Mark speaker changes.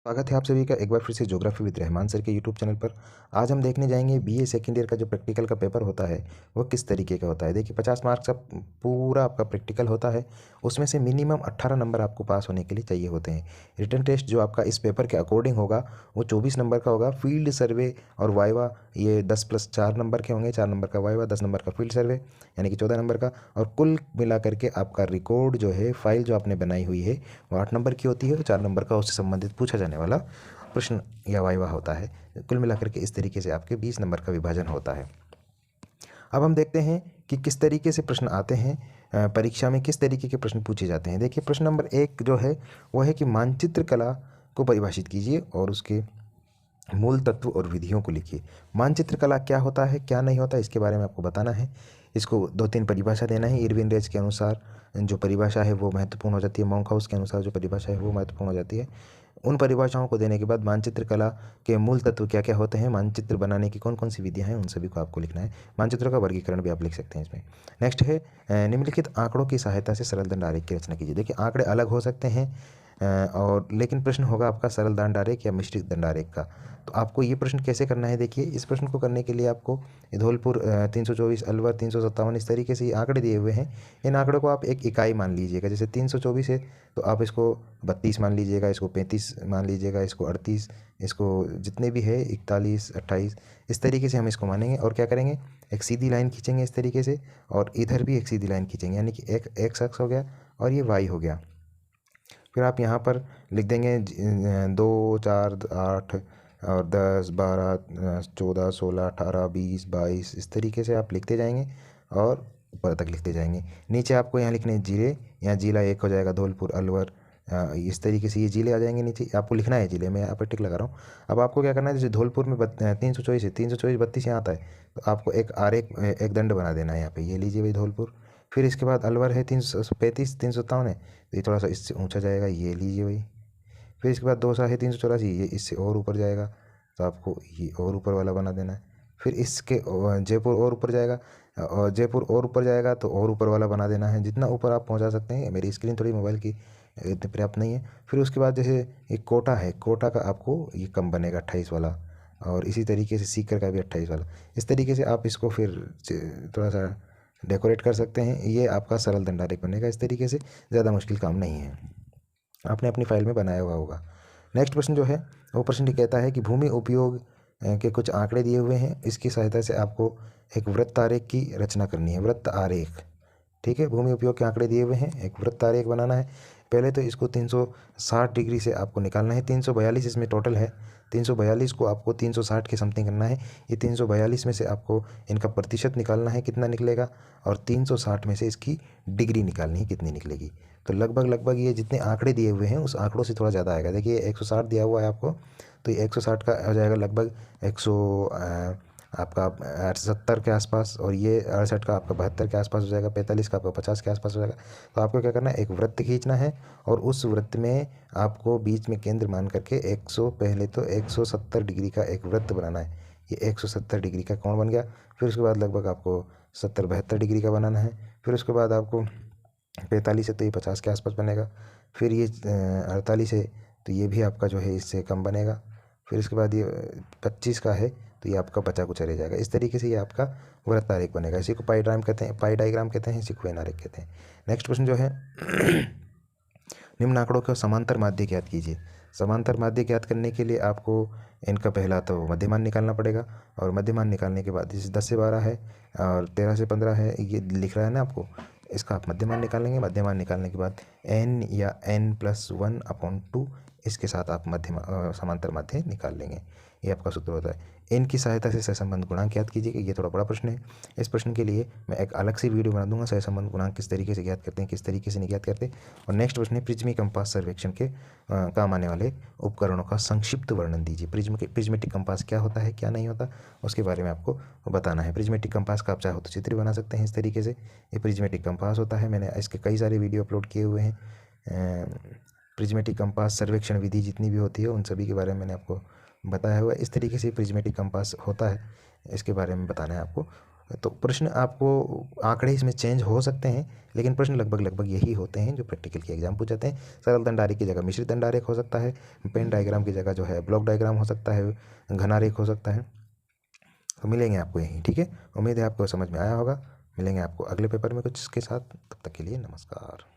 Speaker 1: स्वागत है आप सभी का एक बार फिर से ज्योग्राफी विद रहमान सर के यूट्यूब चैनल पर। आज हम देखने जाएंगे बीए सेकेंड ईयर का जो प्रैक्टिकल का पेपर होता है वो किस तरीके का होता है। देखिए 50 मार्क्स का पूरा आपका प्रैक्टिकल होता है, उसमें से मिनिमम 18 नंबर आपको पास होने के लिए चाहिए होते हैं। रिटन टेस्ट जो आपका इस पेपर के अकॉर्डिंग होगा वो 24 नंबर का होगा। फील्ड सर्वे और वाइवा ये 10+4 नंबर के होंगे, 4 नंबर का वाइवा, 10 नंबर का फील्ड सर्वे यानी कि 14 नंबर का। और कुल मिला करके आपका रिकॉर्ड जो है, फाइल जो आपने बनाई हुई है वो 8 नंबर की होती है और 4 नंबर का उससे संबंधित पूछा जाने वाला प्रश्न या वाइवा होता है। कुल मिलाकर के इस तरीके से आपके 20 नंबर का विभाजन होता है। अब हम देखते हैं कि किस तरीके से प्रश्न आते हैं, परीक्षा में किस तरीके के प्रश्न पूछे जाते हैं। देखिए प्रश्न नंबर 1 जो है वो है कि मानचित्र कला को परिभाषित कीजिए और उसके मूल तत्व और विधियों को लिखिए। मानचित्र कला क्या होता है, क्या नहीं होता, इसके बारे में आपको बताना है। इसको 2-3 परिभाषा देना है। इरविन रेज के अनुसार जो परिभाषा है वो महत्वपूर्ण हो जाती है, मॉन्क हाउस के अनुसार जो परिभाषा है वो महत्वपूर्ण हो जाती है। उन परिभाषाओं को देने के बाद मानचित्र कला के मूल तत्व क्या क्या होते हैं, मानचित्र बनाने की कौन कौन सी विधियाँ हैं, उन सभी को आपको लिखना है। मानचित्रों का वर्गीकरण भी आप लिख सकते हैं इसमें। नेक्स्ट है निम्नलिखित आंकड़ों की सहायता से सरल दंड आरेख की रचना कीजिए। देखिए आंकड़े अलग हो सकते हैं और लेकिन प्रश्न होगा आपका सरल दंड आरेख या मिश्रित दंड आरेख का। तो आपको ये प्रश्न कैसे करना है, देखिए इस प्रश्न को करने के लिए आपको धौलपुर 324, अलवर 357, इस तरीके से ये आंकड़े दिए हुए हैं। इन आंकड़ों को आप एक इकाई मान लीजिएगा। जैसे 324 है तो आप इसको 32 मान लीजिएगा, इसको 35 मान लीजिएगा, इसको 38, इसको जितने भी है 41, 28, इस तरीके से हम इसको मानेंगे। और क्या करेंगे, एक सीधी लाइन खींचेंगे इस तरीके से और इधर भी एक सीधी लाइन खींचेंगे, यानी कि एक एक्स अक्ष हो गया और ये वाई हो गया। फिर आप यहाँ पर लिख देंगे 2, 4, 8 और 10, 12, 14, 16, 18, 20, 22, इस तरीके से आप लिखते जाएंगे और ऊपर तक लिखते जाएंगे। नीचे आपको यहाँ लिखने हैं जिले, यहाँ जिला 1 हो जाएगा धौलपुर, अलवर, इस तरीके से ये जिले आ जाएंगे। नीचे आपको लिखना है जिले, मैं यहाँ पर टिक लगा रहा हूँ। अब आपको क्या करना है, जैसे धौलपुर में 324 है, 324, 32 यहाँ आता है, तो आपको एक आरेख, एक दंड बना देना है यहाँ पे। ये लीजिए भाई धौलपुर। फिर इसके बाद अलवर है 335, 357 है, तो ये थोड़ा सा इससे ऊंचा जाएगा, ये लीजिए भाई। फिर इसके बाद 200 है 384, ये इससे और ऊपर जाएगा, तो आपको ये और ऊपर वाला बना देना है। फिर इसके जयपुर और ऊपर जाएगा, और जयपुर और ऊपर जाएगा तो और ऊपर वाला बना देना है, जितना ऊपर आप पहुंचा सकते हैं। मेरी स्क्रीन थोड़ी मोबाइल की इतनी पर्याप्त नहीं है। फिर उसके बाद जैसे एक कोटा है, कोटा का आपको ये कम बनेगा 28 वाला, और इसी तरीके से सीकर का भी 28 वाला। इस तरीके से आप इसको फिर थोड़ा सा डेकोरेट कर सकते हैं। ये आपका सरल दंडारेख बनेगा। इस तरीके से ज़्यादा मुश्किल काम नहीं है, आपने अपनी फाइल में बनाया हुआ होगा। नेक्स्ट प्रश्न जो है वो प्रश्न ये कहता है कि भूमि उपयोग के कुछ आंकड़े दिए हुए हैं, इसकी सहायता से आपको एक वृत्त आरेख की रचना करनी है। वृत्त आरेख, ठीक है, भूमि उपयोग के आंकड़े दिए हुए हैं, एक वृत्त आरेख बनाना है। पहले तो इसको 360 डिग्री से आपको निकालना है। 342 इसमें टोटल है, 342 को आपको 360 के समथिंग करना है। ये 342 में से आपको इनका प्रतिशत निकालना है, कितना निकलेगा, और 360 में से इसकी डिग्री निकालनी है, कितनी निकलेगी। तो लगभग लगभग ये जितने आंकड़े दिए हुए हैं उस आंकड़ों से थोड़ा ज़्यादा आएगा। देखिए 160 दिया हुआ है आपको, तो ये 160 का हो जाएगा लगभग 100 आपका 70 के आसपास, और ये 68 का आपका 72 के आसपास हो जाएगा, 45 का आपका 50 के आसपास हो जाएगा। तो आपको क्या करना है, एक वृत्त खींचना है और उस वृत्त में आपको बीच में केंद्र मान करके 100, पहले तो 170 डिग्री का एक वृत्त बनाना है। ये 170 डिग्री का कोण बन गया। फिर उसके बाद लगभग आपको 70-72 डिग्री का बनाना है। फिर उसके बाद आपको 45 है तो ये 50 के आसपास बनेगा। फिर ये 48 है तो ये भी आपका जो है इससे कम बनेगा। फिर इसके बाद ये 25 का है तो ये आपका बचा कुचा रह जाएगा। इस तरीके से ये आपका वृत्त आरेख बनेगा। इसी को पाई डायग्राम कहते हैं, पाई डायग्राम कहते हैं, इसी को वेन आरेख कहते हैं। नेक्स्ट प्रश्न जो है निम्न आंकड़ों का समांतर माध्य ज्ञात कीजिए। समांतर माध्य ज्ञात करने के लिए आपको इनका पहला तो मध्यमान निकालना पड़ेगा, और मध्यमान निकालने के बाद जैसे 10 से 12 है और 13 से 15 है, ये लिख रहा है ना आपको, इसका आप मध्यमान निकालेंगे। मध्यमान निकालने के बाद n या n+1/2 इसके साथ आप समांतर माध्य निकाल लेंगे। ये आपका सूत्र होता है। n की सहायता से सहसंबंध गुणांक ज्ञात कीजिए। ये थोड़ा बड़ा प्रश्न है, इस प्रश्न के लिए मैं एक अलग से वीडियो बना दूंगा, सहसंबंध गुणांक किस तरीके से ज्ञात करते हैं, किस तरीके से नहीं ज्ञात करते। और नेक्स्ट प्रश्न है प्रिज्मी कंपास सर्वेक्षण के काम आने वाले उपकरणों का संक्षिप्त वर्णन दीजिए। प्रिज्मेटिक कंपास क्या होता है, क्या नहीं होता, उसके बारे में आपको बताना है। प्रिज्मेटिक कंपास का आप चाहो तो चित्र बना सकते हैं इस तरीके से। ये प्रिज्मेटिक कंपास होता है, मैंने इसके कई सारे वीडियो अपलोड किए हुए हैं। प्रिज्मेटिक कंपास सर्वेक्षण विधि जितनी भी होती है उन सभी के बारे में मैंने आपको बताया हुआ है। इस तरीके से प्रिज्मेटिक कंपास होता है, इसके बारे में बताना है आपको। तो प्रश्न आपको आंकड़े इसमें चेंज हो सकते हैं, लेकिन प्रश्न लगभग यही होते हैं जो प्रैक्टिकल के एग्जाम पूछ जाते हैं। सरल दंडारेख की जगह मिश्रित दंडारेख हो सकता है, पेन डायग्राम की जगह जो है ब्लॉक डायग्राम हो सकता है, घनारेख हो सकता है। तो मिलेंगे आपको यहीं, ठीक है। उम्मीद है आपको समझ में आया होगा। मिलेंगे आपको अगले पेपर में कुछ के साथ, तब तक के लिए नमस्कार।